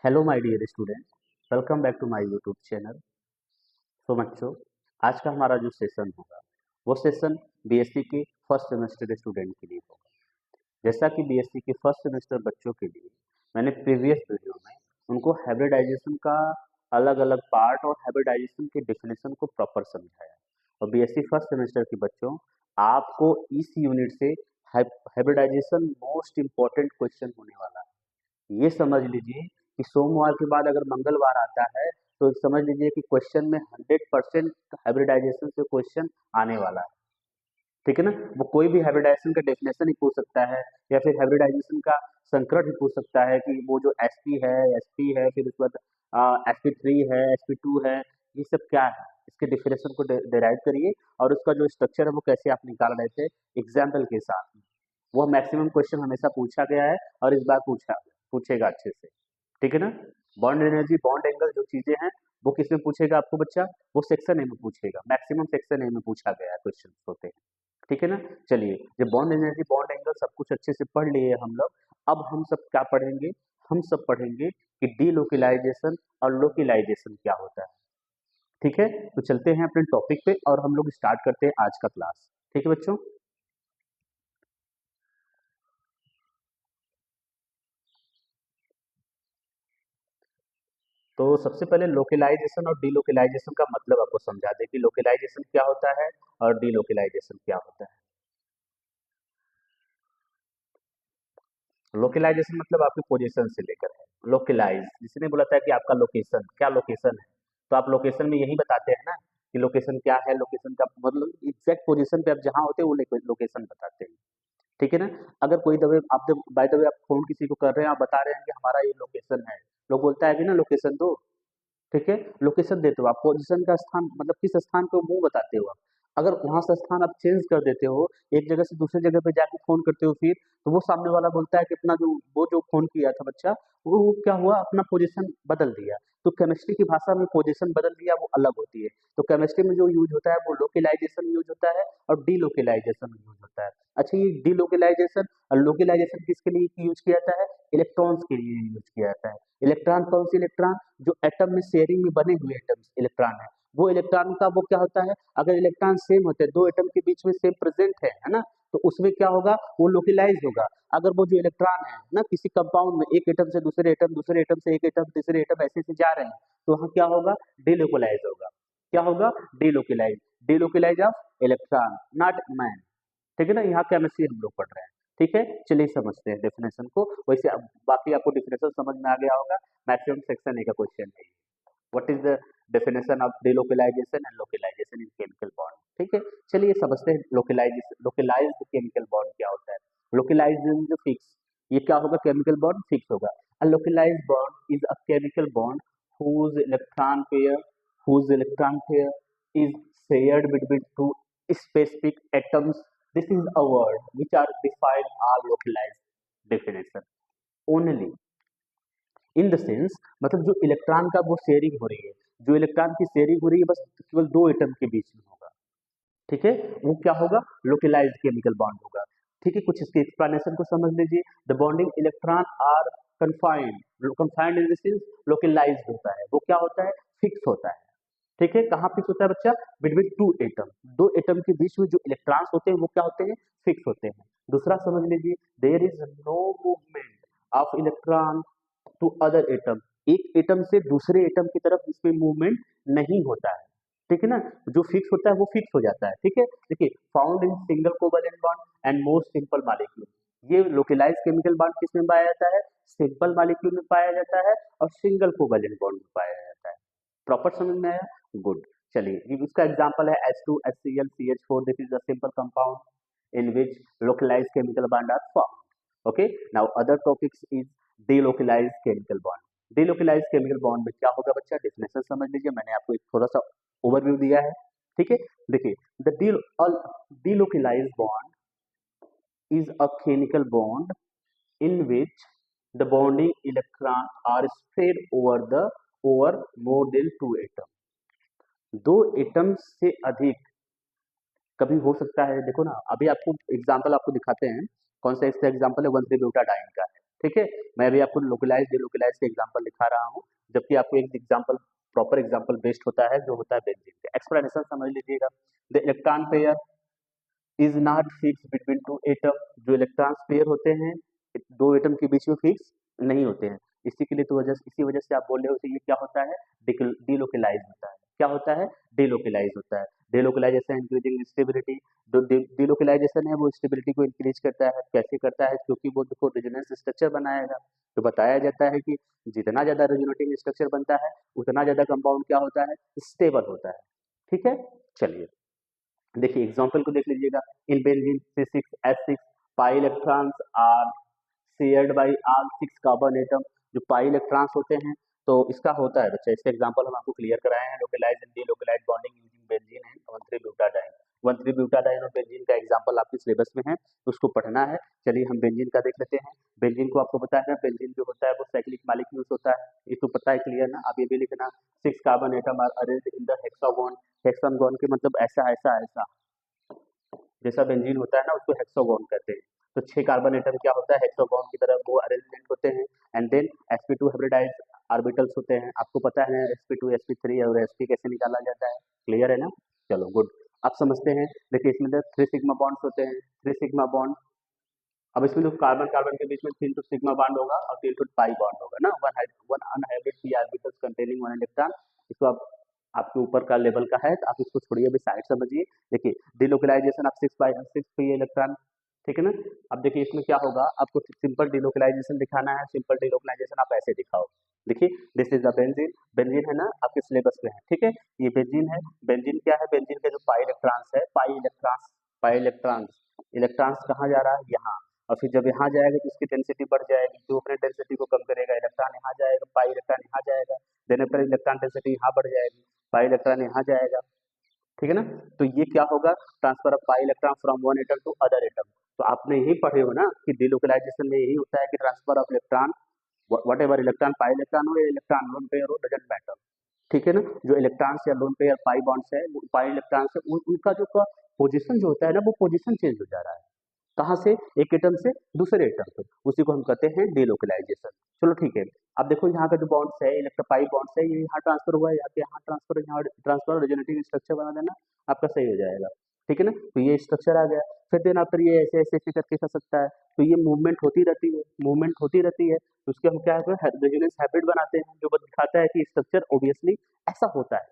Hello my dear student, welcome back to my YouTube channel. तो बच्चों, आज का हमारा जो सेशन होगा वो सेशन बीएससी के फर्स्ट सेमेस्टर के स्टूडेंट के लिए होगा। जैसा कि बीएससी के फर्स्ट सेमेस्टर बच्चों के लिए मैंने प्रीवियस वीडियो में उनको हाइब्रिडाइजेशन का अलग अलग पार्ट और हाइब्रिडाइजेशन के डेफिनेशन को प्रॉपर समझाया। और बीएससी फर्स्ट सेमेस्टर के बच्चों, आपको इस यूनिट से हाइब्रिडाइजेशन मोस्ट इंपॉर्टेंट क्वेश्चन होने वाला है। ये समझ लीजिए कि सोमवार के बाद अगर मंगलवार आता है तो समझ लीजिए कि क्वेश्चन में 100% हाइब्रिडाइजेशन से क्वेश्चन आने वाला है। ठीक है ना। वो कोई भी हाइब्रिडाइजेशन का डेफिनेशन ही पूछ सकता है या फिर हाइब्रिडाइजेशन का संकरण ही पूछ सकता है कि वो जो एसपी है, एसपी है, फिर उसके बाद एसपी3 है, एसपी2 है, ये सब क्या है, इसके डेफिनेशन को डिराइव करिए और उसका जो स्ट्रक्चर है वो कैसे आप निकाल रहे थे एग्जाम्पल के साथ में। वो मैक्सिमम क्वेश्चन हमेशा पूछा गया है और इस बार पूछेगा अच्छे से। ठीक है ना। बॉन्ड एनर्जी, बॉन्ड एंगल जो चीजें हैं वो किसमें पूछेगा आपको बच्चा, वो सेक्शन ए में पूछेगा। मैक्सिमम सेक्शन ए में पूछा गया है क्वेश्चन होते हैं। ठीक है ना। चलिए, जब बॉन्ड एनर्जी, बॉन्ड एंगल सब कुछ अच्छे से पढ़ लिए हम लोग, अब हम सब क्या पढ़ेंगे, हम सब पढ़ेंगे कि डीलोकलाइजेशन और लोकलाइजेशन क्या होता है। ठीक है, तो चलते हैं अपने टॉपिक पे और हम लोग स्टार्ट करते हैं आज का क्लास। ठीक है बच्चों। तो सबसे पहले लोकलाइजेशन और डीलोकलाइजेशन का मतलब आपको समझा दें कि लोकलाइजेशन क्या होता है और डीलोकलाइजेशन क्या होता है। लोकलाइजेशन मतलब आपकी पोजीशन से लेकर है। लोकलाइज, जिसने बोला था कि आपका लोकेशन क्या, लोकेशन है, तो आप लोकेशन में यही बताते हैं ना कि लोकेशन क्या है। लोकेशन का मतलब एग्जैक्ट पोजीशन पे आप जहां होते हैं वो लोकेशन बताते हैं। ठीक है ना। अगर कोई दबे आप, बाय द वे आप फोन किसी को कर रहे हैं, आप बता रहे हैं कि हमारा ये लोकेशन है, लोग बोलता है कि ना लोकेशन दो। ठीक है, लोकेशन देते हो आप, पोजीशन का स्थान मतलब किस स्थान पे वो बताते हो आप। अगर वहां से स्थान आप चेंज कर देते हो, एक जगह से दूसरी जगह पे जाके फोन करते हो, फिर तो वो सामने वाला बोलता है कि अपना जो वो जो फोन किया था बच्चा, वो क्या हुआ, अपना पोजीशन बदल दिया। तो केमिस्ट्री की भाषा में पोजीशन बदल दिया वो अलग होती है। तो केमिस्ट्री में जो यूज होता है वो लोकलाइजेशन यूज होता है और डीलोकलाइजेशन यूज होता है। अच्छा, ये डीलोकलाइजेशन और लोकलाइजेशन किसके लिए यूज किया जाता है, इलेक्ट्रॉन्स के लिए यूज किया जाता है। इलेक्ट्रॉन कौन सी इलेक्ट्रॉन, जो एटम में शेयरिंग में बने हुए एटम्स इलेक्ट्रॉन है, वो इलेक्ट्रॉन का वो क्या होता है, अगर इलेक्ट्रॉन सेम होते हैं, दो एटम के बीच में सेम प्रेजेंट है ना, तो उसमें क्या होगा, वो लोकलाइज होगा। अगर वो जो इलेक्ट्रॉन है ना किसी कंपाउंड में एक एटम से दूसरे एटम, दूसरे एटम से एक एटम, तीसरे एटम ऐसे से जा रहे हैं, तो वहाँ क्या होगा, डिलोकलाइज होगा। क्या होगा, delocalise. Delocalise of electron, not man. ठीक है ना। यहाँ केमिस्ट्री हम लोग पढ़ रहे हैं। ठीक है, चलिए समझते हैं डेफिनेशन को। वैसे बाकी आपको डेफिनेशन समझ में आ गया होगा। मैक्सिमम सेक्शन ए का क्वेश्चन है। What is the definition of delocalisation and localisation in chemical bond. ठीक है, चलिए समझते हैं लोकलाइजेशन, लोकलाइज्ड केमिकल बॉन्ड क्या होता है। लोकलाइज्ड फिक्स, ये क्या होगा, केमिकल बॉन्ड फिक्स होगा। A localised bond is a chemical bond whose electron pair whose electron pair is shared between two specific atoms. This is a word which are defined are localized definition only in the sense, मतलब जो electron का वो sharing हो रही है, जो electron की sharing हो रही है बस केवल दो एटम के बीच में होगा। ठीक है, वो क्या होगा, लोकलाइज्ड केमिकल बॉन्ड होगा। ठीक है, कुछ इसके एक्सप्लेनेशन को समझ लीजिए। The bonding electron are confined, confined in the sense localised होता है, वो क्या होता है, फिक्स होता है। ठीक है, कहाँ फिक्स होता है बच्चा, बिटवीन टू एटम, दो एटम के बीच में जो इलेक्ट्रॉन्स होते हैं वो क्या होते हैं, फिक्स होते हैं। दूसरा समझ लीजिए, there is no movement of electron to other atom, एक एटम से दूसरे एटम की तरफ इसमें मूवमेंट नहीं होता है। ठीक है ना, जो फिक्स होता है वो फिक्स हो जाता है। ठीक है, देखिए, found in single covalent bond and most simple molecule, ये लोकलाइज्ड केमिकल बॉन्ड किस में पाया जाता है, सिंपल मॉलिक्यूल में पाया जाता है और सिंगल कोवैलेंट बॉन्ड में पाया जाता है। प्रॉपर समझ में आया, गुड। चलिए, ये इसका एग्जांपल है H2HCl CH4, this is a simple compound in which localized chemical bond are formed. Okay, now other topics is delocalized chemical bond. delocalized chemical bond में क्या होगा बच्चा, डेफिनेशन समझ लीजिए, मैंने आपको एक थोड़ा सा ओवरव्यू दिया है। ठीक है, देखिए, the delocalized bond is a chemical bond in which the bonding electron are spread over more than two atom, दो एटम से अधिक कभी हो सकता है। देखो ना, अभी आपको एग्जांपल आपको दिखाते हैं, कौन सा इसका एग्जांपल है, 1,3-ब्यूटाडाइन का है। ठीक है, मैं अभी आपको लोकलाइज डिलोकलाइज के एग्जांपल दिखा रहा हूँ, जबकि आपको एक एग्जांपल प्रॉपर एग्जांपल बेस्ड होता है जो होता है बेंजीन का। एक्सप्लेनेशन समझ लीजिएगा। The electron pair is not fix between two atom. जो इलेक्ट्रॉन्स पेयर होते हैं दो एटम के बीच में फिक्स नहीं होते हैं। इसी वजह से आप बोल रहे हो कि ये क्या होता है, डिलोकलाइज होता है। क्या होता है, डिलोकलाइज होता है। Delocalisation increasing stability. जो डिलोकलाइजेशन है वो स्टेबिलिटी को इंक्रीज करता है। कैसे करता है, क्योंकि वो देखो रेजोनेंस स्ट्रक्चर बनाएगा। तो बताया जाता है कि जितना ज्यादा रेजोनेटिंग स्ट्रक्चर बनता है उतना ज्यादा कंपाउंड क्या होता है, स्टेबल होता है। ठीक है, चलिए देखिए एग्जांपल को देख लीजिएगा। In benzene C6H6 pi electrons are shared by all 6 carbon atom. जो पाई इलेक्ट्रॉन्स होते हैं तो इसका होता है बच्चा, इसका एग्जांपल हम आपको क्लियर कराए हैं। Localise and delocalise bonding using benzene and one three butadiene. One three butadiene और बेंजीन का एग्जांपल आपके सिलेबस में है, उसको पढ़ना है। चलिए हम बेंजीन का देख लेते हैं। बेंजीन को आपको पता है ना, बेंजीन जो होता है वो साइक्लिक मॉलिक्यूल्स होता है, ये तो पता है क्लियर ना। आप ये भी लिखना 6 carbon atom are arranged in the hexagon. Hexagon के मतलब ऐसा ऐसा ऐसा, जैसा बेंजीन होता है ना उसको हेक्सागोन कहते हैं। तो 6 कार्बन एटम क्या होता है, हेक्सागोन की तरह वो अरेंजमेंट होते हैं। And then sp2 hybridised orbitals होते हैं। आपको पता है sp2 sp3 और sp कैसे निकाला जाता है, क्लियर है ना। चलो गुड, आप समझते हैं। देखिए इसमें 3 सिग्मा बॉन्ड्स होते हैं, 3 सिग्मा बॉन्ड। अब इसमें जो कार्बन कार्बन के बीच में 3 सिग्मा बॉन्ड होगा और 3 पाई बॉन्ड होगा ना। One unhybrid p orbitals containing 1 electron. इसको आप आपके ऊपर का लेवल का है तो आप इसको छोड़िए, अभी साइड समझिए। देखिए डिलोकलाइजेशन ऑफ 6 पी इलेक्ट्रॉन, ठीक है ना। अब देखिए इसमें क्या होगा, आपको सिंपल डिलोकलाइजेशन दिखाना है। सिंपल डिलोकलाइजेशन आप ऐसे दिखाओ। देखिए this is the benzene. Benzene है ना, आपके सिलेबस में है, ठीक है। ये बेंजीन है। बेंजीन क्या है, बेंजीन का जो पाई इलेक्ट्रॉन्स है, पाई इलेक्ट्रॉन्स, इलेक्ट्रॉन्स कहाँ जा रहा है, यहाँ। और फिर जब यहाँ जाएगा तो इसकी डेंसिटी बढ़ जाएगी, जो अपने डेंसिटी को कम करेगा। इलेक्ट्रॉन यहाँ जाएगा, पाई इलेक्ट्रॉन यहाँ जाएगा, देन आफ्टर इलेक्ट्रॉन डेंसिटी यहाँ बढ़ जाएगी, पाई इलेक्ट्रॉन यहाँ जाएगा, ठीक है ना। तो ये क्या होगा, transfer of pi electron from one atom to other atom. तो आपने यही पढ़े हो ना कि डिलोकलाइजेशन में यही होता है कि transfer of electron, what ever electron, pi electron हो या इलेक्ट्रॉन लोन पेयर हो, डजंट मैटर, ठीक है ना। जो इलेक्ट्रॉन्स या लोन पेयर पाई बॉन्ड्स है, पाई इलेक्ट्रॉन्स है, उनका जो पोजीशन जो होता है ना, वो पोजीशन चेंज हो जा रहा है। कहाँ से, एक एटम से दूसरे एटम पे, उसी को हम कहते हैं डिलोकलाइजेशन। चलो ठीक है। अब देखो यहाँ का जो बॉन्ड्स है, इलेक्ट्रोपाई बॉन्ड्स है, ये यहाँ ट्रांसफर हुआ है, यहाँ ट्रांसफर, यहाँ ट्रांसफर, रेजोनेटिंग स्ट्रक्चर बना देना, आपका सही हो जाएगा, ठीक है ना। तो ये स्ट्रक्चर आ गया। फिर देन आफ्टर ये ऐसे ऐसे ऐसे करके कर सकता है। तो ये मूवमेंट होती रहती है, मूवमेंट होती रहती है। तो उसके हम क्या है, रेजोनेंस हाइब्रिड बनाते हैं, जो दिखाता है कि स्ट्रक्चर ऑब्वियसली ऐसा होता है,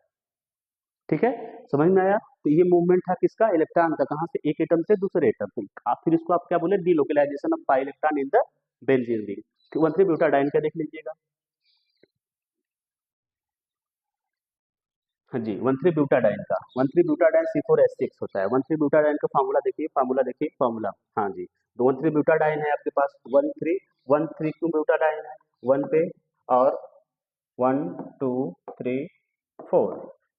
ठीक है। समझ में आया। तो ये मूवमेंट था किसका, इलेक्ट्रॉन का, कहां से, एक एटम से दूसरे एटम पे। आप फिर इसको आप क्या बोले, delocalisation of pi electron in the benzene ring. One three butadiene का देख लीजिएगा। हाँ जी, 1,3-ब्यूटाडाइन का, 1,3-ब्यूटाडाइन C4H6 होता है। 1,3-ब्यूटाडाइन का फार्मूला देखिए, फार्मूला। हाँ जी, तो 1,3-ब्यूटाडाइन है आपके पास, 1,3 क्यों ब्यूटाडाइन है, 1 पे, और 1 2 3 4।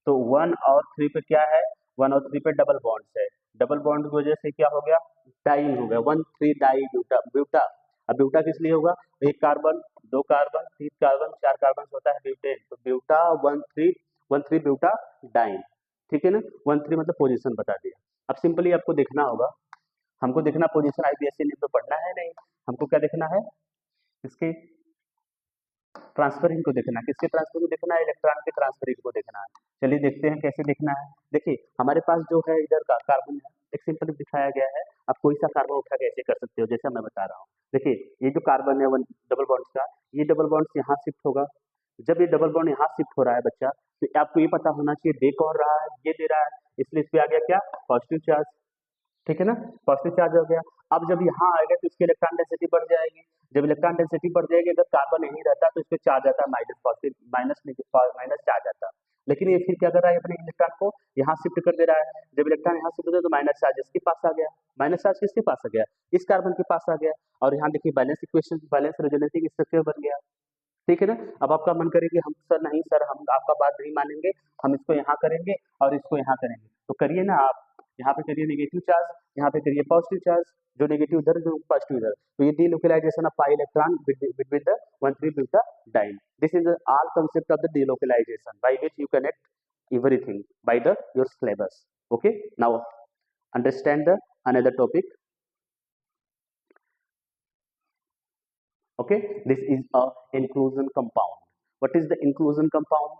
तो 1 और 3 पे क्या है, 1 और 3 पे डबल बॉन्ड्स है। डबल बॉन्ड की वजह से क्या हो गया, डाइन हो गया, 1,3 डाई ब्यूटा ब्यूटा। अब ब्यूटा किस लिए होगा, एक कार्बन, दो कार्बन, तीन कार्बन, चार कार्बन होता है ब्यूटेन। तो ब्यूटा 1,3 ब्यूटा डाइन, ठीक है ना। 1,3 मतलब पोजीशन बता दिया। अब सिंपली आपको देखना होगा, हमको देखना पोजीशन, आईपीएससी ने तो पढ़ना है नहीं, हमको क्या देखना है, इसके ट्रांसफरिंग को देखना है। किसके ट्रांसफर को देखना है, इलेक्ट्रॉन के ट्रांसफरिंग को देखना है। चलिए देखते हैं कैसे देखना है। देखिए हमारे पास जो है इधर का कार्बन है, एक सिंपल दिखाया गया है। आप कोई सा कार्बन उठा के ऐसे कर सकते हो, जैसा मैं बता रहा हूँ। देखिए ये जो कार्बन है वन डबल बॉन्ड्स का, ये डबल बॉन्ड्स यहाँ शिफ्ट होगा। जब ये डबल बॉन्ड यहाँ शिफ्ट हो रहा है बच्चा, तो आपको ये पता होना चाहिए दे कौन रहा है, ये दे रहा है, इसलिए इस पे आ गया क्या, पॉजिटिव चार्ज, ठीक है ना, पॉजिटिव चार्ज हो गया। अब जब यहाँ आएगा तो इसकी इलेक्ट्रॉन डेंसिटी बढ़ जाएगी। जब इलेक्ट्रॉन डेंसिटी बढ़ जाएगी, अगर कार्बन यहीं रहता तो इस पे चार्ज आता माइनस, पॉजिटिव माइनस चार्ज आता। लेकिन ये फिर क्या कर रहा है, अपने इलेक्ट्रॉन को यहाँ शिफ्ट कर दे रहा है। जब इलेक्ट्रॉन यहाँ शिफ्ट होता है तो माइनस चार्ज इसके पास आ गया, माइनस चार्ज किसके पास आ गया, इस कार्बन के पास आ गया। और यहाँ देखिए balance equation, balance resonating structure बन गया, ठीक है ना। अब आपका मन करे कि हम सर नहीं सर, हम आपका बात नहीं मानेंगे, हम इसको यहाँ करेंगे और इसको यहाँ करेंगे, तो करिए ना आप। यहाँ पे करिए नेगेटिव चार्ज, यहाँ पे करिए पॉजिटिव चार्ज, जो नेगेटिव उधर जो पॉजिटिव इधर। तो ये delocalisation of pi electron between the one three butadiene. This is all concept of the delocalization by which you connect everything by the your syllabus. Okay, now understand the another topic. Okay, this is a inclusion compound. What is the inclusion compound?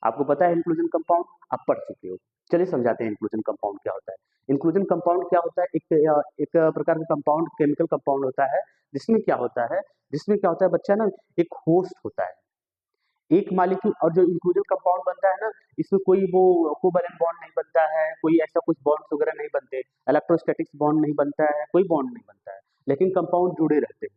आपको पता है inclusion compound, आप पढ़ चुके हो। चलिए समझाते हैं इंक्लूजन कंपाउंड क्या होता है। इंक्लूजन कंपाउंड क्या होता है? एक प्रकार का कंपाउंड, केमिकल कंपाउंड होता है, जिसमें क्या होता है, बच्चा ना, एक होस्ट होता है, एक मॉलिक्यूल। और जो इंक्लूजन कंपाउंड बनता है ना, इसमें कोई वो कोवैलेंट बॉन्ड नहीं बनता है, कोई ऐसा कुछ बॉन्ड्स वगैरह नहीं बनते, इलेक्ट्रोस्टैटिक्स बॉन्ड नहीं बनता है, कोई बॉन्ड नहीं बनता है, लेकिन कंपाउंड जुड़े रहते हैं।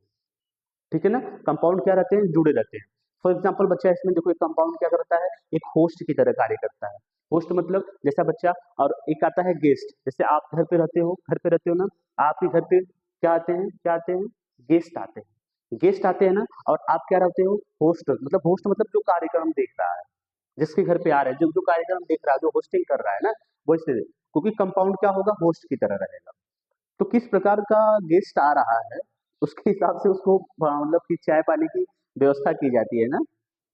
ठीक है ना? कंपाउंड क्या रहते हैं? जुड़े रहते हैं। फॉर एग्जाम्पल बच्चा, इसमें देखो एक कंपाउंड क्या करता है, एक होस्ट की तरह कार्य करता है। होस्ट मतलब जैसा बच्चा, और एक आता है गेस्ट। जैसे आप घर पे रहते हो, ना, आपके घर पे क्या आते हैं, गेस्ट आते हैं, ना, और आप क्या रहते हो, होस्ट। मतलब होस्ट मतलब जो कार्यक्रम देख रहा है, जिसके घर पे आ रहा है, जो जो कार्यक्रम देख रहा है, जो होस्टिंग कर रहा है ना, वो इससे, क्योंकि कंपाउंड क्या होगा, होस्ट की तरह रहेगा। तो किस प्रकार का गेस्ट आ रहा है, उसके हिसाब से उसको मतलब कि चाय पानी की व्यवस्था की जाती है ना।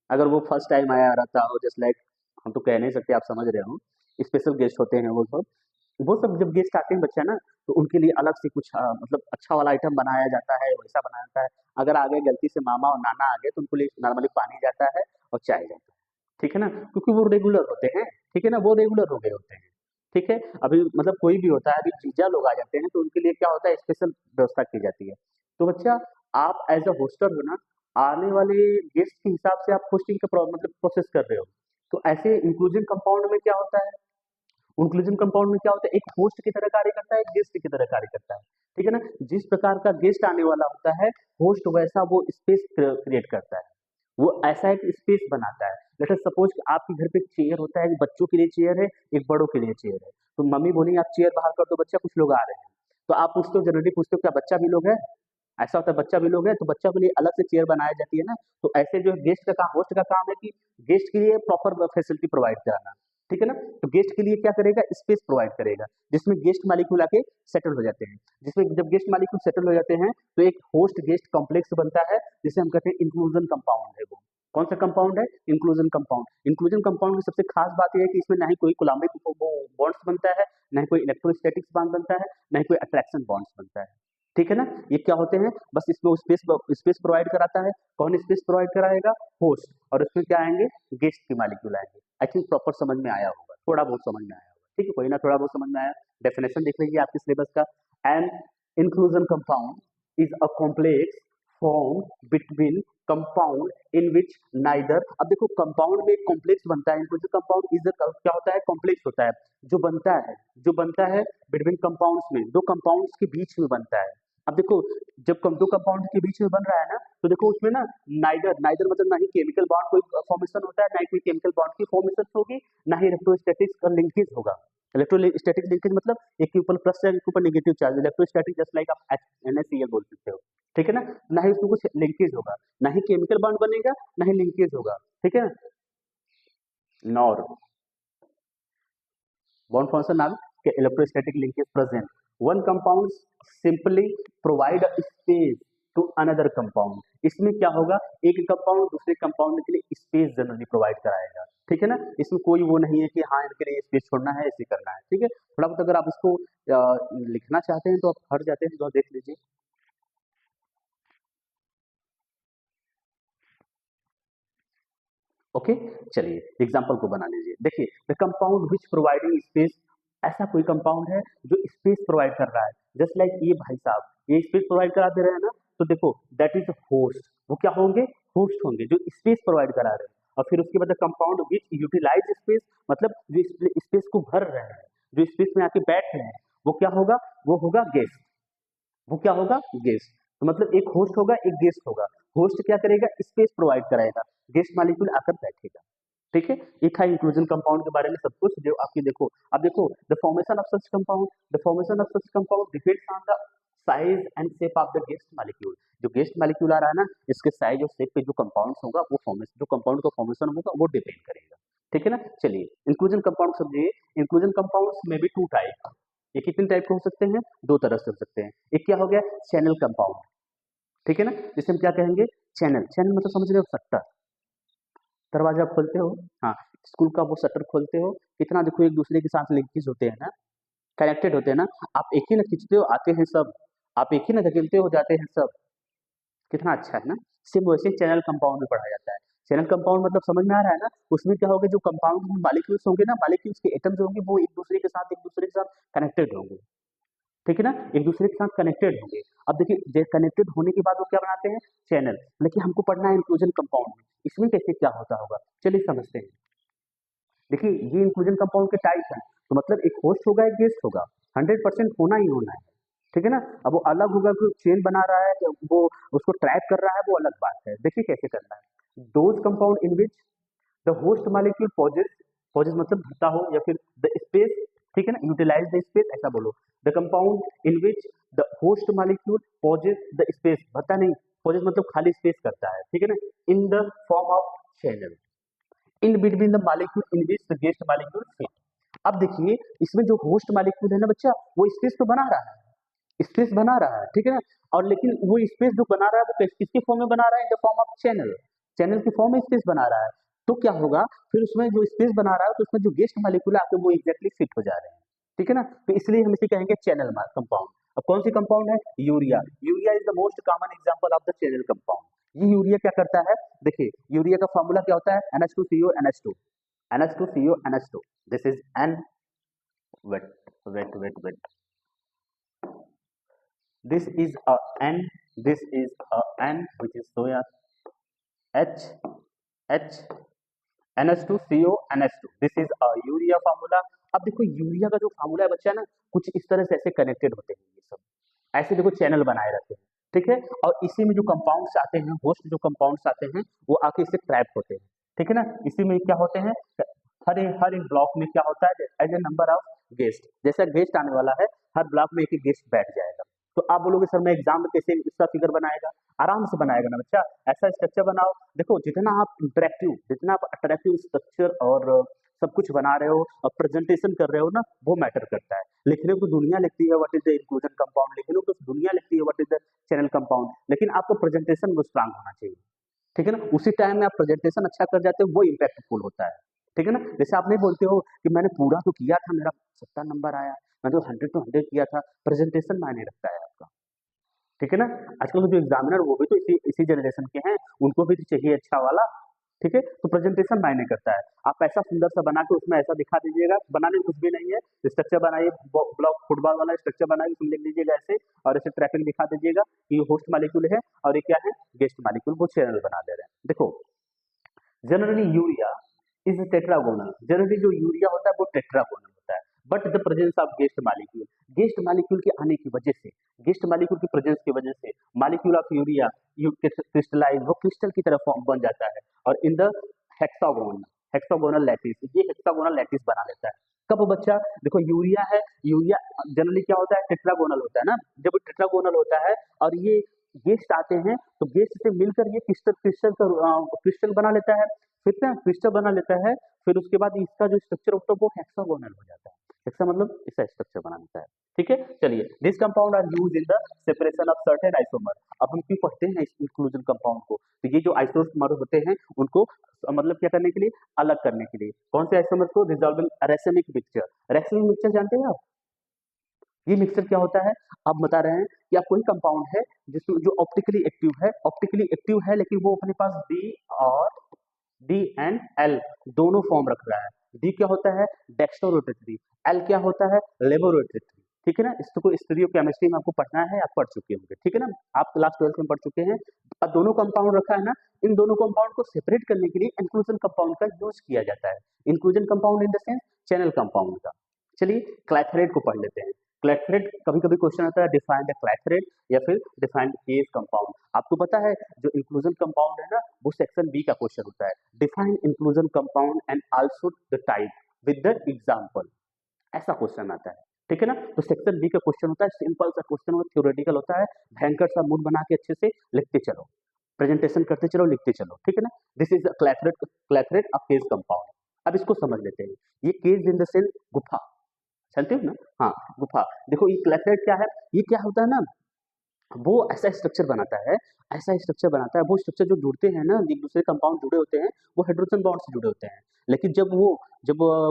अगर वो फर्स्ट टाइम आया रहता हो, जस्ट लाइक, हम तो कह नहीं सकते, आप समझ रहे हो, स्पेशल गेस्ट होते हैं वो सब जब गेस्ट आते हैं बच्चा ना, तो उनके लिए अलग से कुछ मतलब अच्छा वाला आइटम बनाया जाता है, वैसा बनाया जाता है। अगर आगे गलती से मामा और नाना आ गए, तो उनको लिए नॉर्मली पानी जाता है और चाय जाता है। ठीक है ना? क्योंकि वो रेगुलर होते हैं। ठीक है ना? वो रेगुलर हो गए होते हैं। ठीक है? अभी मतलब कोई भी होता है, अभी जीजा लोग आ जाते हैं, तो उनके लिए क्या होता है, स्पेशल व्यवस्था की जाती है। तो बच्चा, आप एज अ होस्टर हो ना, आने वाले गेस्ट के हिसाब से आप होस्टिंग का मतलब प्रोसेस कर रहे हो। तो ऐसे इंक्लूजन कंपाउंड में क्या होता है, इंक्लूजन कंपाउंड में क्या होता है, एक होस्ट की तरह कार्य करता है, एक गेस्ट की तरह कार्य करता है। ठीक है ना? जिस प्रकार का गेस्ट आने वाला होता है, होस्ट वैसा वो स्पेस क्रिएट करता है, वो ऐसा एक स्पेस बनाता है। लेट अस सपोज कि आपके घर पे एक चेयर होता है, एक बच्चों के लिए चेयर है, एक बड़ों के लिए चेयर है। तो मम्मी बोली आप चेयर बाहर कर दो, बच्चा, कुछ लोग आ रहे हैं। तो आप पूछते हो, जनरली पूछते हो, क्या बच्चा भी लोग है? ऐसा होता है, बच्चा भी लोग है, तो बच्चा के लिए अलग से चेयर बनाई जाती है ना। तो ऐसे जो गेस्ट का काम, होस्ट का काम है कि गेस्ट के लिए प्रॉपर फैसिलिटी प्रोवाइड कराना। ठीक है ना? तो गेस्ट के लिए क्या करेगा, स्पेस प्रोवाइड करेगा, जिसमें गेस्ट मालिक्यूल आके सेटल हो जाते हैं। जिसमें जब गेस्ट मालिक्यूल सेटल हो जाते हैं, तो एक होस्ट गेस्ट कॉम्प्लेक्स बनता है, जिसे हम कहते हैं इंक्लूजन कंपाउंड है। वो कौन सा कंपाउंड है? Inclusion compound. इंक्लूजन कंपाउंड की सबसे खास बात यह है कि इसमें ना ही कोई कोलम्बिक बॉन्ड्स बनता है, ना ही कोई इलेक्ट्रोस्टैटिक्स बॉन्ड बनता है, ना ही कोई अट्रैक्शन बॉन्ड्स बनता है। ठीक है ना? ये क्या होते हैं, बस इसमें स्पेस स्पेस प्रोवाइड कराता है। कौन स्पेस प्रोवाइड कराएगा? होस्ट। और उसमें क्या आएंगे, गेस्ट के मालिक्यूल आएंगे। आई थिंक प्रॉपर समझ में आया होगा, थोड़ा बहुत समझ में आया होगा। ठीक है, कोई ना, थोड़ा बहुत समझ में आया। डेफिनेशन देख लीजिए आपके सिलेबस का। An inclusion compound is a complex form between compound in which neither. अब देखो, कंपाउंड में एक कॉम्प्लेक्स बनता है, इंक्लूसिव कंपाउंड इज क्या होता है, कॉम्प्लेक्स होता है। जो बनता है, बिटवीन कंपाउंड्स में, दो कंपाउंड्स के बीच में बनता है। अब देखो, जब दो कंपाउंड के बीच में बन रहा है ना, तो देखो उसमें ना, नाइदर नाइदर मतलब ना ही केमिकल बॉन्ड कोई फॉर्मेशन होता है, ना ही कोई केमिकल बॉन्ड की फॉर्मेशन होगी, ना ही इलेक्ट्रोस्टैटिक्स का लिंकेज होगा। इलेक्ट्रोस्टैटिक लिंकेज मतलब एक के ऊपर प्लस चार्ज, एक के ऊपर negative charge. Electrostatic just like आप NaCl बोल सकते हो। ठीक है ना? ना ही उसमें कुछ लिंकेज होगा, ना ही केमिकल बॉन्ड बनेगा, ना ही लिंकेज होगा। ठीक है? Nor bond function are electrostatic linkage present. One compound simply provide a space to another compound. इसमें क्या होगा, एक कंपाउंड दूसरे कंपाउंड के लिए स्पेस जनरली प्रोवाइड कराएगा। ठीक है ना? इसमें कोई वो नहीं है कि हाँ इनके लिए स्पेस छोड़ना है, ऐसे करना है। ठीक है? थोड़ा बहुत अगर आप इसको लिखना चाहते हैं तो आप हट जाते हैं, तो देख लीजिए। ओके, चलिए एग्जाम्पल को बना लीजिए। देखिए, the compound which providing space, ऐसा कोई कंपाउंड है जो स्पेस प्रोवाइड कर रहा है। जस्ट लाइक ये भाई साहब, ये स्पेस प्रोवाइड करा दे रहे हैं ना, तो देखो दैट इज होस्ट। वो क्या होंगे, होस्ट होंगे, जो स्पेस प्रोवाइड करा रहे हैं। और फिर उसके बाद कंपाउंड विच यूटिलाइज स्पेस, मतलब जो स्पेस को भर रहे हैं, जो स्पेस में आके बैठ रहे हैं, वो क्या होगा, वो होगा गेस्ट। वो क्या होगा, गेस्ट। तो मतलब एक होस्ट होगा, एक गेस्ट होगा। होस्ट क्या करेगा, स्पेस प्रोवाइड कराएगा, गेस्ट मॉलिक्यूल आकर बैठेगा। ठीक है? ये था इंक्लूजन कंपाउंड के बारे में सब कुछ, जो आपकी देखो। अब देखो, the formation of such compound, depends on the size and shape of the guest molecule. जो गेस्ट मॉलिक्यूल आ रहा है ना, इसके साइज और शेप पे जो कंपाउंड होगा, वो फॉर्मेशन, जो कंपाउंड का फॉर्मेशन होगा, वो डिपेंड करेगा। ठीक है ना? चलिए इंक्लूजन कंपाउंड समझिए। इंक्लूजन कंपाउंड्स में भी टू टाइप। ये कितने टाइप के हो सकते हैं, दो तरह से हो सकते हैं। एक क्या हो गया, चैनल कंपाउंड। ठीक है ना? जिसे हम क्या कहेंगे, चैनल। चैनल मतलब समझ रहे हो, शटर। दरवाजा खोलते हो, हाँ, स्कूल का वो शटर खोलते हो, कितना देखो एक दूसरे के साथ लिंकेज होते हैं ना, कनेक्टेड होते हैं ना। आप एक ही ना खींचते हो, आते हैं सब। आप एक ही ना धकेलते हो, जाते हैं सब। कितना अच्छा है ना। सेम वैसे चैनल कंपाउंड भी पढ़ा जाता है। चैनल कंपाउंड मतलब समझ में आ रहा है ना। उसमें क्या होगा, जो कंपाउंड में मॉलिक्यूल्स होंगे ना, मॉलिक्यूल्स के एटम्स होंगे, वो एक दूसरे के साथ कनेक्टेड होंगे। ठीक है ना, एक दूसरे के साथ कनेक्टेड होंगे। अब देखिए कनेक्टेड होने के बाद वो क्या बनाते हैं, चैनल। लेकिन हमको पढ़ना है इंक्लूजन कंपाउंड में, इसमें कैसे क्या होता होगा, चलिए समझते हैं। देखिए ये इंक्लूजन कंपाउंड के टाइप हैं। तो मतलब एक होस्ट होगा, एक गेस्ट होगा, 100% होना ही होना है। ठीक है ना। अब वो अलग होगा कि चेन बना रहा है, वो उसको ट्रैप कर रहा है, वो अलग बात है। देखिए कैसे करना है। Those compound in which the host molecule possess, possess मतलब भरता हो, या फिर द स्पेस, ठीक है ना, यूटिलाइज द स्पेस, ऐसा बोलो। The compound in which the host molecule possess the space, भरता नहीं, पॉजेस मतलब खाली स्पेस करता है, ठीक है ना, in the form of channel in between the molecule in which the guest molecule fit. अब देखिए इसमें जो होस्ट मॉलिक्यूल है ना बच्चा, वो स्पेस तो बना रहा है, स्पेस बना रहा है, ठीक है ना। और लेकिन वो स्पेस जो बना रहा है वो किसके फॉर्म में बना रहा है, in the form of channel, channel की फॉर्म में स्पेस बना रहा है। तो क्या होगा, फिर उसमें जो स्पेस बना रहा है, तो उसमें जो गेस्ट मॉलिक्यूल आके वो एग्जैक्टली फिट हो जा रहे हैं, ठीक है ना। तो इसलिए हम इसे कहेंगे चैनल कंपाउंड। अब कौन सी कंपाउंड है, urea. Urea is the most common example of the channel compound. ये यूरिया क्या करता है, देखिए यूरिया का फॉर्मूला क्या होता है, NH2CO NH2, NH2CO NH2, this is N, wait wait, this is a N, this is a N which is soya, H H NH2CO NH2, this is a urea formula. अब देखो urea का जो formula है बच्चा ना, कुछ इस तरह से ऐसे कनेक्टेड होते हैं ये सब, ऐसे देखो चैनल बनाए रहते हैं, ठीक है। और इसी में जो कंपाउंड्स आते हैं, होस्ट जो कंपाउंड्स आते हैं, वो आके इससे ट्रैप होते हैं, ठीक है ना। इसी में क्या होते हैं, हर एक ब्लॉक में क्या होता है, as a number of guest, जैसा गेस्ट आने वाला है, हर ब्लॉक में एक एक गेस्ट बैठ जाएगा। तो आप बोलोगे सर मैं एग्जाम में कैसे इसका फिगर बनाएगा, आराम से बनाएगा ना बच्चा, ऐसा स्ट्रक्चर बनाओ। देखो जितना आप इंटरेक्टिव, जितना आप अट्रैक्टिव स्ट्रक्चर और सब कुछ बना रहे हो और प्रेजेंटेशन कर रहे हो ना, वो मैटर करता है। लिखने को दुनिया लिखती है what is the inclusion compound, लिखने को दुनिया लिखती है what is the channel compound, लेकिन आपको प्रेजेंटेशन वो स्ट्रांग होना चाहिए, ठीक है ना। उसी टाइम में आप प्रेजेंटेशन अच्छा कर जाते हो, वो इम्पैक्टफुल होता है, ठीक है ना। जैसे आप नहीं बोलते हो कि मैंने पूरा तो किया था, मेरा 70 नंबर आया, मैं तो 100 किया था, प्रेजेंटेशन मायने रखता है आपका, ठीक है ना। आजकल के जो एग्जामिनर वो भी तो इसी इसी जनरेशन के हैं, उनको भी तो चाहिए अच्छा वाला, ठीक है। तो प्रेजेंटेशन मायने करता है। आप ऐसा सुंदर सा बना के उसमें ऐसा दिखा दीजिएगा, बनाने में कुछ भी नहीं है, स्ट्रक्चर बनाइए, ब्लॉक फुटबॉल वाला स्ट्रक्चर बनाइए, उसमें लिख दीजिएगा ऐसे, और ऐसे ट्रैपिंग दिखा दीजिएगा कि ये होस्ट मालिक्यूल है और ये क्या है, गेस्ट मालिक्यूल, वो चैनल बना दे रहे हैं। देखो generally urea is tetragonal, generally जो यूरिया होता है वो टेट्रागोनल होता है, but the presence of guest molecule, guest molecule के आने की वजह से, गेस्ट मालिक्यूल की प्रेजेंस की वजह से molecule of urea you crystallize, वो क्रिस्टल की तरह फॉर्म बन जाता है, और in the hexagon, hexagonal lattice, ये हेक्सागोनल लैटिस बना लेता है। कब बच्चा, देखो यूरिया है, यूरिया जनरली क्या होता है, टेट्रागोनल होता है ना। जब टेट्रागोनल होता है और ये गेस्ट आते हैं, तो गेस्ट से मिलकर ये क्रिस्टल क्रिस्टल का क्रिस्टल बना लेता है, फिर क्या क्रिस्टल बना लेता है, फिर उसके बाद इसका जो स्ट्रक्चर होता है वो हेक्सागोनल हो जाता है। हेक्सा मतलब ऐसा स्ट्रक्चर बना लेता है, ठीक है। चलिए this compound are use in the separation of certain isomer. अब हम क्यों पढ़ते हैं इस इंक्लूजन कंपाउंड को, तो ये जो आइसोमर होते हैं उनको मतलब क्या करने के लिए, अलग करने के लिए। कौन से आइसोमर को, resolving racemic mixture, racemic mixture जानते हैं आप, ये मिक्सचर क्या होता है, आप बता रहे हैं कि आप कोई कंपाउंड है जिसमें जो ऑप्टिकली एक्टिव है, ऑप्टिकली एक्टिव है, लेकिन वो अपने पास डी एंड एल दोनों फॉर्म रख रहा है। डी क्या होता है, डेक्स्ट्रोरोटेटरी, एल क्या होता है, लेबोरोटेटरी, ठीक है ना। इसको स्टीरियो केमिस्ट्री में आपको पढ़ना है, आप पढ़ चुके होंगे, ठीक है ना, आप क्लास 12 में पढ़ चुके हैं। अब दोनों कंपाउंड रखा है ना, इन दोनों कंपाउंड को सेपरेट करने के लिए इंक्लूजन कंपाउंड का यूज किया जाता है। Inclusion compound in the sense channel compound का। चलिए क्लैथरेट को पढ़ लेते हैं। क्लैथरेट कभी कभी क्वेश्चन आता है, डिफाइन द क्लैथरेट या फिर डिफाइन केस कंपाउंड। आपको पता है जो इंक्लूजन कंपाउंड है ना, वो सेक्शन बी का क्वेश्चन होता है, define inclusion compound and also the type with the example, ऐसा क्वेश्चन आता है, ठीक है ना। तो सेक्शन बी का क्वेश्चन होता है, सिंपल सा क्वेश्चन होता है, थ्योरेटिकल होता है, भयंकर सा मूड बना के अच्छे से लिखते चलो, प्रेजेंटेशन करते चलो, लिखते चलो, ठीक है ना। This is clathrate of case compound. अब इसको समझ लेते हैं। ये केस इन द सेल गुफा, जानते हो ना, हाँ गुफा। देखो ये क्लैथरेट क्या है, ये क्या होता है ना, वो ऐसा स्ट्रक्चर बनाता है, ऐसा स्ट्रक्चर बनाता है, वो स्ट्रक्चर जो जुड़ते हैं ना, एक दूसरे कंपाउंड जुड़े होते हैं, वो हाइड्रोजन बॉन्ड से जुड़े होते हैं। लेकिन जब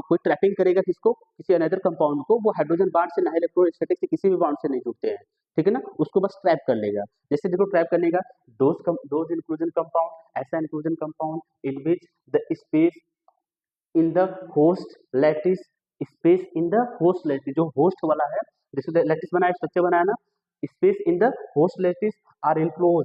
कोई ट्रैपिंग करेगा किसको, किसी अनदर कंपाउंड को, वो हाइड्रोजन बॉन्ड से ना इलेक्ट्रोस्टैटिक से किसी भी बॉन्ड से नहीं जुड़ते हैं, ठीक है ना, उसको बस ट्रैप कर लेगा। जैसे देखो ट्रैप करने का, दोज इंक्लूजन कंपाउंड, ऐसा inclusion compound in which the space in the host lattice, space in the host lattice, जो होस्ट वाला है, जैसे लैटिस बनाया, स्ट्रक्चर बनाया ना, space in the host lattice are enclose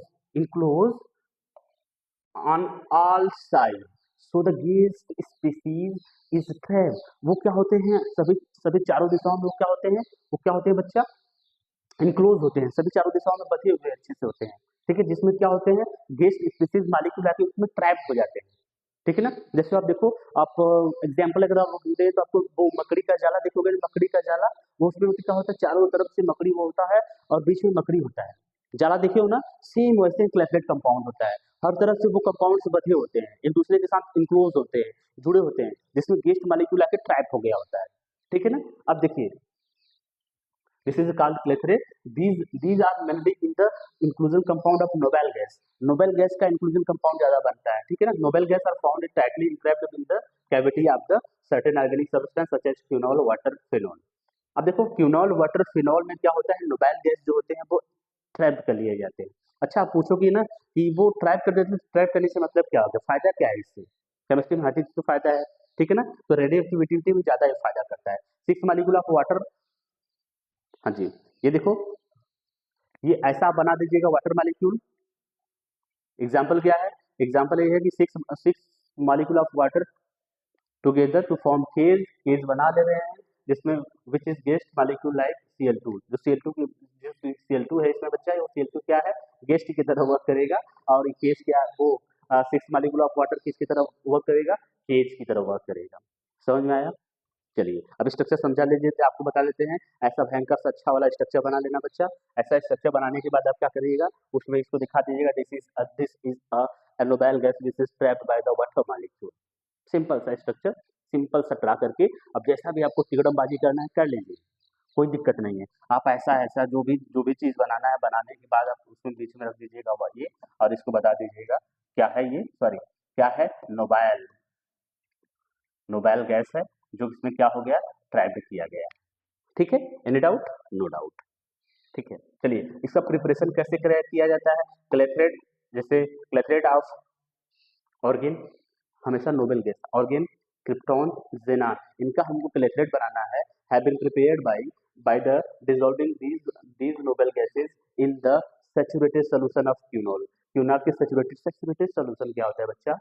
on all sides, so the guest species is trapped। वो क्या होते हैं, सभी सभी चारों दिशाओं में वो क्या होते हैं, बच्चा, इनक्लोज होते हैं, सभी चारों दिशाओं में बंधे हुए अच्छे से होते हैं, ठीक है, जिसमें क्या होते हैं, गेस्ट स्पीसीज मालिक्यूल आके उसमें ट्रैप हो जाते हैं, ठीक है ना। जैसे आप देखो, आप एग्जाम्पल अगर आप दे तो आपको वो मकड़ी का जाला देखोगे, मकड़ी का जाला, वो उसमें क्या होता है, चारों तरफ से मकड़ी वो होता है और बीच में मकड़ी होता है, जाला देखे हो ना, सेम वैसे क्लेफलेट कंपाउंड होता है, हर तरफ से वो कंपाउंड से बंधे होते हैं, एक दूसरे के साथ इनक्लोज होते हैं, जुड़े होते हैं, जिसमें गेस्ट मालिक्यूल आके ट्रैप हो गया होता है, ठीक है ना। अब देखिए, this is called clethrate, these are mainly in the inclusion compound of noble gas, noble gas का inclusion compound ज्यादा बनता है, ठीक है ना। noble gas are found tightly entrapped in the cavity of the certain organic substance such as quinol, water, phenol। अब देखो क्यूनॉल, water, phenol में क्या होता है, नोबेल गैस जो होते हैं वो ट्रैप कर लिए जाते हैं। अच्छा, आप पूछोगे ना कि वो ट्रैप कर देते हैं, ट्रैप करने से मतलब क्या होगा, फायदा क्या है इससे, केमिस्ट्री में हर चीज तो फायदा है, ठीक है ना। तो रेडियो एक्टिविटी में ज्यादा फायदा करता है। 6 मॉलिक्यूल ऑफ वाटर, हाँ जी, ये देखो, ये ऐसा आप बना दीजिएगा वाटर मॉलिक्यूल। एग्जाम्पल क्या है, एग्जाम्पल ये है कि six molecule of water together to form cage बना ले रहे हैं, जिसमें which is guest molecule like Cl2, जो Cl2 की जो Cl2 है इसमें बच्चा है, वो Cl2 क्या है, गेस्ट की तरह वर्क करेगा, और ये केज क्या है, वो 6 मॉलिक्यूल ऑफ वाटर किसकी तरह वर्क करेगा, केज की तरह वर्क करेगा। समझ में आया। चलिए अब स्ट्रक्चर समझा लीजिए, तो आपको बता देते हैं, ऐसा भयंकर सा अच्छा वाला स्ट्रक्चर बना लेना बच्चा। ऐसा स्ट्रक्चर बनाने के बाद आप क्या करिएगा, उसमें इसको दिखा दीजिएगा, this is a noble gas which is trapped by the water molecule. Simple सा स्ट्रक्चर, सिंपल सा ड्रा करके, अब जैसा भी आपको तिगड़मबाजी करना है कर लीजिए, कोई दिक्कत नहीं है। आप ऐसा जो भी चीज बनाना है, बनाने के बाद आप उसमें बीच में रख दीजिएगा ये, और इसको बता दीजिएगा क्या है ये, सॉरी क्या है, नोबेल, नोबेल गैस है, जो इसमें क्या हो गया, ट्रैप किया गया, ठीक है। एनी डाउट, नो डाउट, ठीक है। चलिए इसका प्रिपरेशन कैसे किया जाता है, क्लेथरेट, जैसे क्लेथरेट ऑफ ऑर्गेन, हमेशा noble gas, argon, krypton, xenon, इनका हमको क्लेथरेट बनाना है, have been prepared by the dissolving these noble gases in the saturated solution of quinol. Quinol के सैचुरेटेड सॉल्यूशन क्या होता है बच्चा,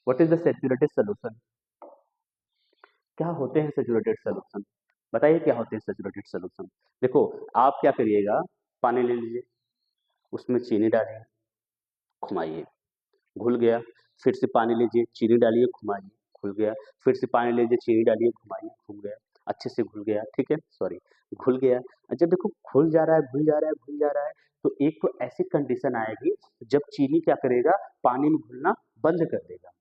what is the saturated solution, क्या होते हैं सैचुरेटेड सॉल्यूशन, बताइए क्या होते हैं सैचुरेटेड सॉल्यूशन। देखो आप क्या करिएगा, पानी ले लीजिए, उसमें चीनी डालिए, घुमाइए, घुल गया, फिर से पानी लीजिए, चीनी डालिए, घुमाइए, घुल गया, फिर से पानी लीजिए, चीनी डालिए, घुमाइए, घुल गया, अच्छे से घुल गया, ठीक है, सॉरी घुल गया। जब देखो घुल जा रहा है, घुल जा रहा है, घुल जा रहा है, तो एक तो ऐसी कंडीशन आएगी जब चीनी क्या करेगा, पानी में घुलना बंद कर देगा,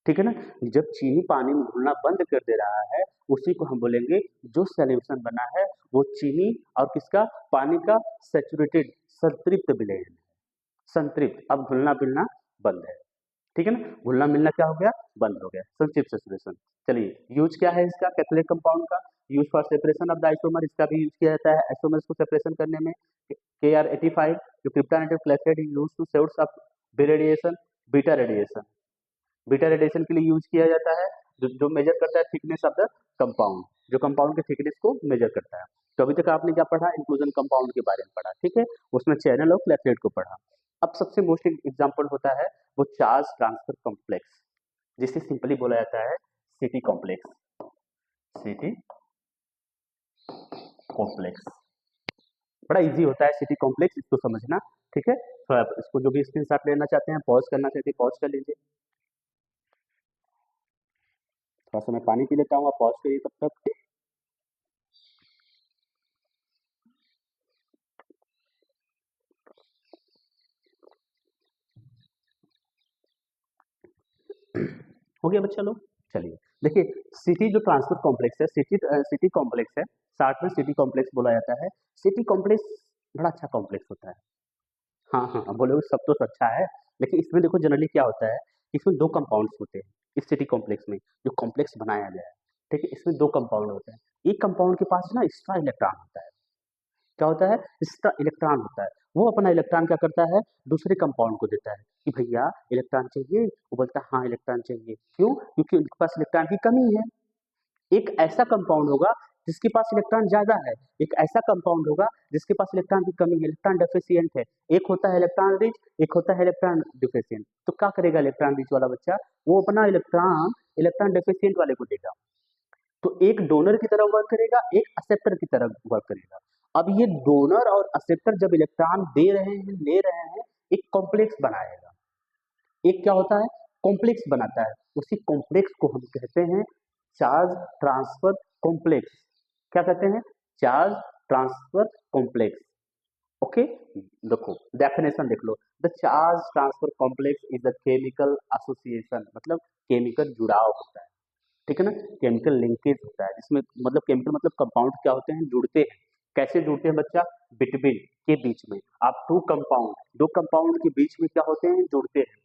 ठीक है ना। जब चीनी पानी में घुलना बंद कर दे रहा है, उसी को हम बोलेंगे, जो सॉल्यूशन बना है वो चीनी और किसका, पानी का सैचुरेटेड, संतृप्त विलयन है, संतृप्त, अब घुलना मिलना बंद है, ठीक है ना, घुलना मिलना क्या हो गया, बंद हो गया, संक्षिप्त सैचुरेशन। चलिए यूज क्या है इसका, कैथोलिक कंपाउंड का use for separation of the isomer, इसका भी यूज किया जाता है आइसोमर्स को सेपरेशन करने में। Kr85 जो क्रिप्टोनेटिव clathrate is used to source of radiation, beta radiation, beta radiation के लिए यूज किया जाता है, जो मेजर करता है थिकनेस ऑफ द कंपाउंड, जो कंपाउंड के थिकनेस को मेजर करता है। तो अभी तक आपने क्या पढ़ा, इंक्लूजन कंपाउंड के बारे में पढ़ा, ठीक है, उसमें चैनल और क्लेथरेट को पढ़ा। अब सबसे मोस्ट एग्जांपल होता है वो चार्ज ट्रांसफर कॉम्प्लेक्स, जिसे सिंपली बोला जाता है सिटी कॉम्प्लेक्स, सिटी कॉम्प्लेक्स, बड़ा इजी होता है सिटी कॉम्प्लेक्स, इसको समझना, ठीक है। तो आप इसको जो भी स्क्रीनशॉट लेना चाहते हैं, पॉज करना चाहते हैं, पॉज कर लीजिए, थोड़ा सा मैं पानी पी लेता हूँ, आप पॉज करिए तब तक। हो गया बच्चा लोग। चलिए देखिए, सिटी जो ट्रांसफर कॉम्प्लेक्स है, सिटी कॉम्प्लेक्स है, शॉर्ट में सिटी कॉम्प्लेक्स बोला जाता है। सिटी कॉम्प्लेक्स बड़ा अच्छा कॉम्प्लेक्स होता है। हाँ, हाँ, आप बोलोगे सब तो अच्छा है, लेकिन इसमें देखो जनरली क्या होता है, इसमें 2 कंपाउंड्स होते हैं, इस सिटी कॉम्प्लेक्स में, जो कॉम्प्लेक्स बनाया गया है, ठीक है? इसमें 2 कंपाउंड होते हैं। एक कंपाउंड के पास ना एक्स्ट्रा इलेक्ट्रॉन होता है। क्या होता है? एक्स्ट्रा इलेक्ट्रॉन होता है। वो अपना इलेक्ट्रॉन क्या करता है, दूसरे कंपाउंड को देता है कि भैया इलेक्ट्रॉन चाहिए? वो बोलता है हाँ, इलेक्ट्रॉन चाहिए। क्यों? क्योंकि उनके पास इलेक्ट्रॉन की कमी है। एक ऐसा कंपाउंड होगा जिसके पास इलेक्ट्रॉन ज़्यादा है, एक ऐसा कंपाउंड होगा जिसके पास इलेक्ट्रॉन की कमी है, इलेक्ट्रॉन डेफिशिएंट है। एक होता है इलेक्ट्रॉन रिच, एक होता है इलेक्ट्रॉन डेफिशिएंट। तो क्या करेगा इलेक्ट्रॉन रिच वाला बच्चा? वो अपना इलेक्ट्रॉन इलेक्ट्रॉन डेफिशिएंट वाले को देगा। तो एक डोनर की तरह वर्क करेगा, एक एक्सेप्टर की तरह वर्क करेगा। अब ये डोनर और एक्सेप्टर जब इलेक्ट्रॉन दे रहे हैं, ले रहे हैं, एक कॉम्प्लेक्स बनाएगा। एक क्या होता है? कॉम्प्लेक्स बनाता है। उसी कॉम्प्लेक्स को हम कहते हैं चार्ज ट्रांसफर कॉम्प्लेक्स। क्या कहते हैं? Charge transfer complex. ओके, देखो डेफिनेशन देख लो। The charge transfer complex is the chemical association, मतलब केमिकल जुड़ाव होता है, ठीक है ना? केमिकल लिंकेज होता है, जिसमें मतलब केमिकल मतलब कंपाउंड क्या होते हैं, जुड़ते हैं। कैसे जुड़ते हैं बच्चा? बिटवीन के बीच में, आप दो कंपाउंड के बीच में क्या होते हैं, जुड़ते हैं।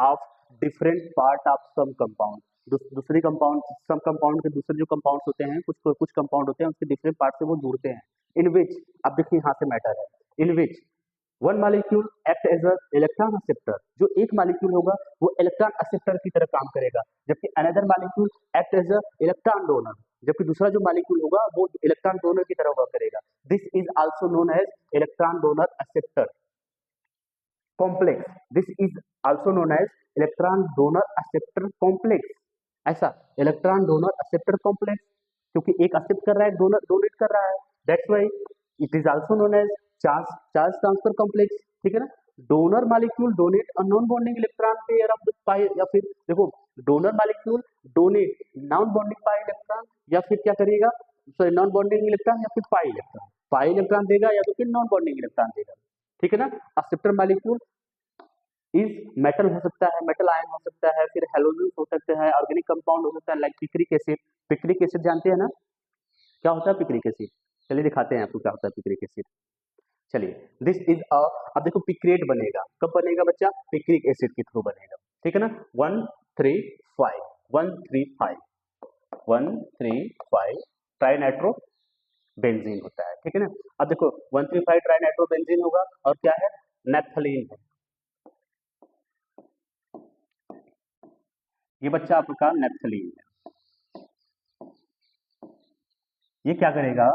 Of different part of some compound, दूसरे कंपाउंड, सम कंपाउंड के दूसरे जो कंपाउंड्स होते हैं, कुछ कंपाउंड होते हैं उसके डिफरेंट पार्ट से वो जुड़ते हैं। इन विच, अब देखिए यहाँ से मैटर है, in which one molecule act as a electron acceptor, जो एक मॉलिक्यूल होगा वो इलेक्ट्रॉन एक्सेप्टर की तरह काम करेगा, जबकि another molecule act as a electron donor, जबकि दूसरा जो मॉलिक्यूल होगा वो इलेक्ट्रॉन डोनर की तरह वर्क करेगा। This is also known as electron donor acceptor complex. This is also known as electron donor acceptor complex. ऐसा इलेक्ट्रॉन डोनर एक्सेप्टर कॉम्प्लेक्स, क्योंकि एक एक्सेप्ट कर रहा है, डोनर डोनेट कर रहा है, that's why it is also known as charge charge transfer complex, ठीक है ना? Donor molecule donate a non bonding electron pair of the pi, या फिर देखो donor molecule donate non bonding pi electron, या फिर क्या करेगा, सॉरी नॉन बॉन्डिंग इलेक्ट्रॉन या फिर पाई इलेक्ट्रॉन देगा, या तो फिर नॉन बॉन्डिंग इलेक्ट्रॉन देगा, ठीक है ना? एक्सेप्टर मॉलिक्यूल इज मेटल हो सकता है, मेटल आयन हो सकता है, फिर हेलोजन हो सकते हैं, ऑर्गेनिक कंपाउंड हो सकता है, like picric acid. Picric acid जानते हैं ना, क्या होता है पिक्रिक एसिड? चलिए दिखाते हैं आपको क्या होता है पिक्रिक एसिड। चलिए, दिस इज अ, अब देखो पिक्रेट बनेगा, कब बनेगा बच्चा? पिक्रिक एसिड के थ्रू बनेगा, ठीक है ना? 135 135 ट्राइनाइट्रो बेंजीन होता है, ठीक है ना? अब देखो 135 ट्राइनाइट्रो बेंजीन होगा, और क्या है? नेफ्थलीन है। ये बच्चा आपका नेफ्थलीन है। ये क्या करेगा,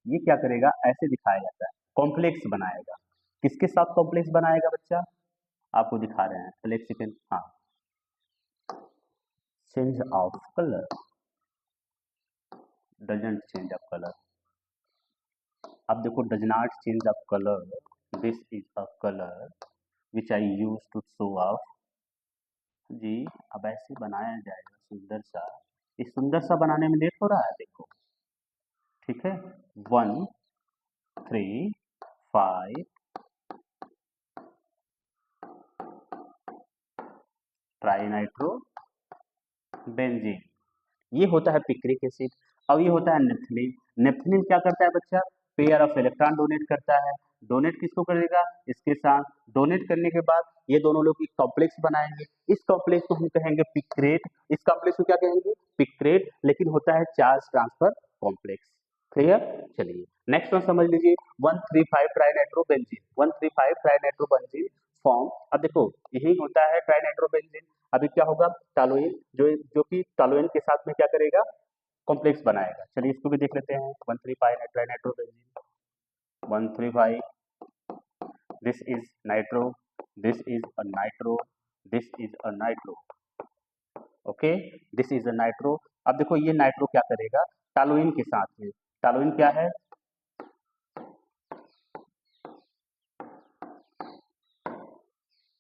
ये क्या करेगा, ऐसे दिखाया जाता है, कॉम्प्लेक्स बनाएगा। किसके साथ कॉम्प्लेक्स बनाएगा बच्चा? आपको दिखा रहे हैं, चलिए एक सेकेंड। हाँ, change of colour, doesn't change of colour. अब देखो does not change of colour, this is a colour which I use to show off. जी, अब ऐसे बनाया जाएगा सुंदर सा। इस सुंदर सा बनाने में लेट हो रहा है, देखो, ठीक है? 135 ट्राइनाइट्रो बेंजीन, ये होता है पिक्रिक एसिड। अब ये होता है नेफ्थलीन। नेफ्थलीन क्या करता है बच्चा? पेयर ऑफ इलेक्ट्रॉन डोनेट करता है। डोनेट किसको करेगा? इसके साथ। डोनेट करने के बाद ये दोनों लोग एक कॉम्प्लेक्स बनाएंगे। इस कॉम्प्लेक्स को हम कहेंगे पिक्रेट। इस कॉम्प्लेक्स को क्या कहेंगे? पिक्रेट, लेकिन होता है चार्ज ट्रांसफर कॉम्प्लेक्स। क्लियर? चलिए नेक्स्ट वन समझ लीजिए, 135 ट्राइनाइट्रोबेंजीन। 135 ट्राइनाइट्रोबेंजीन फॉर्म, अब देखो यही होता है ट्राइनाइट्रोबेंजीन। अभी क्या होगा, टॉलुइन, जो कि टॉलुइन के साथ में क्या करेगा? कॉम्प्लेक्स बनाएगा। चलिए इसको भी देख लेते हैं। 135 ट्राइनाइट्रोबेंजीन, 135, this is nitro, this is a nitro, this is a nitro, okay, this is a nitro. अब देखो ये नाइट्रो क्या करेगा? टॉलुइन के साथ में, टॉलुइन क्या है?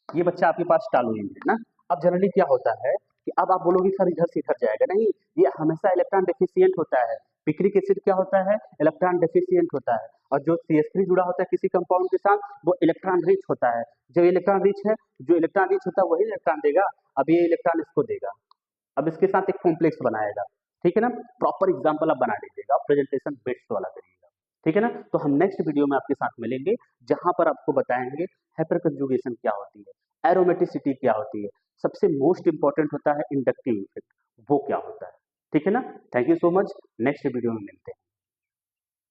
ये बच्चा आपके पास टॉलुइन है ना। अब जनरली क्या होता है कि अब आप बोलोगे सर इधर से इधर जाएगा, नहीं, ये हमेशा इलेक्ट्रॉन डेफिशिएंट होता है। पिक्रिक एसिड क्या होता है? इलेक्ट्रॉन डेफिशिएंट होता है। और जो CH3 जुड़ा होता है किसी कंपाउंड के साथ, वो इलेक्ट्रॉन रिच होता है। जो इलेक्ट्रॉन रिच है, जो इलेक्ट्रॉन रिच होता है वही इलेक्ट्रॉन देगा। अब ये इलेक्ट्रॉन इसको देगा, अब इसके साथ एक कॉम्प्लेक्स बनाएगा। ठीक है ना, प्रॉपर एग्जाम्पल आप बना लीजिएगा, प्रेजेंटेशन बेस्ड वाला करिएगा, ठीक है ना। तो हम नेक्स्ट वीडियो में आपके साथ मिलेंगे, जहां पर आपको बताएंगे हाइपर कंजुगेशन क्या होती है, एरोमेटिसिटी क्या होती है, सबसे मोस्ट इंपॉर्टेंट होता है इंडक्टिव इफेक्ट, वो क्या होता है, ठीक है ना। Thank you so much, next video में मिलते हैं।